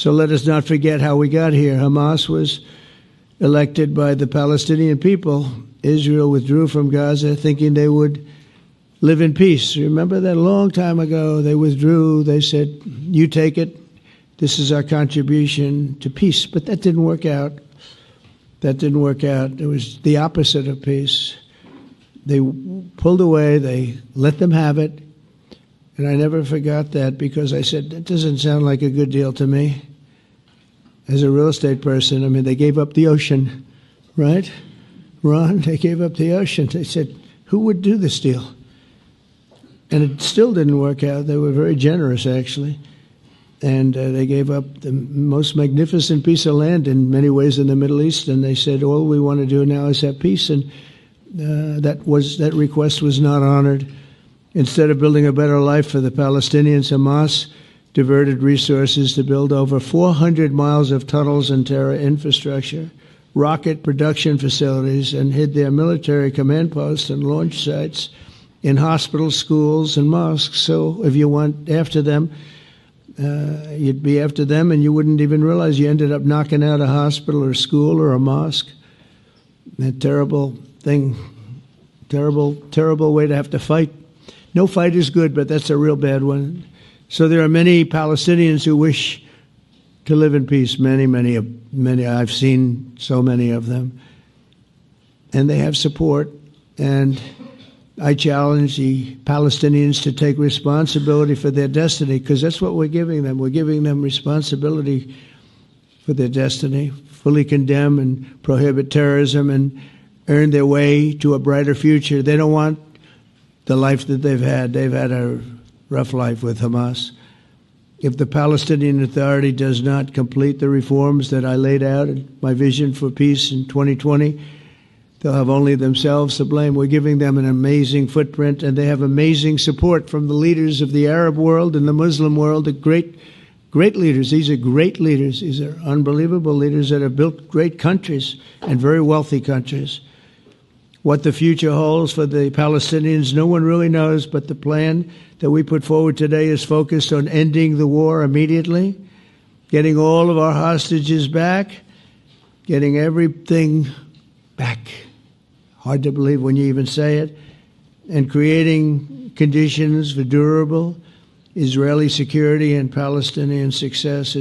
So let us not forget how we got here. Hamas was elected by the Palestinian people. Israel withdrew from Gaza thinking they would live in peace. Remember that a long time ago? They withdrew. They said, you take it. This is our contribution to peace. But that didn't work out. That didn't work out. It was the opposite of peace. They pulled away. They let them have it. And I never forgot that because I said, that doesn't sound like a good deal to me. As a real estate person, I mean, they gave up the ocean, right? Ron, they gave up the ocean. They said, who would do this deal? And it still didn't work out. They were very generous, actually. And they gave up the most magnificent piece of land in many ways in the Middle East. And they said, all we want to do now is have peace. And that request was not honored. Instead of building a better life for the Palestinians, Hamas diverted resources to build over 400 miles of tunnels and terror infrastructure, rocket production facilities, and hid their military command posts and launch sites in hospitals, schools, and mosques. So if you went after them, you'd be after them, and you wouldn't even realize you ended up knocking out a hospital or school or a mosque. That terrible thing, terrible, terrible way to have to fight. No fight is good, but that's a real bad one. So there are many Palestinians who wish to live in peace. Many. I've seen so many of them. And they have support. And I challenge the Palestinians to take responsibility for their destiny, because that's what we're giving them. We're giving them responsibility for their destiny, fully condemn and prohibit terrorism and earn their way to a brighter future. They don't want the life that they've had. They've had a rough life with Hamas. If the Palestinian Authority does not complete the reforms that I laid out in my vision for peace in 2020, they'll have only themselves to blame. We're giving them an amazing footprint, and they have amazing support from the leaders of the Arab world and the Muslim world, the great leaders. These are great leaders. These are unbelievable leaders that have built great countries and very wealthy countries. What the future holds for the Palestinians, no one really knows, but the plan that we put forward today is focused on ending the war immediately, getting all of our hostages back, getting everything back. Hard to believe when you even say it, and creating conditions for durable Israeli security and Palestinian success.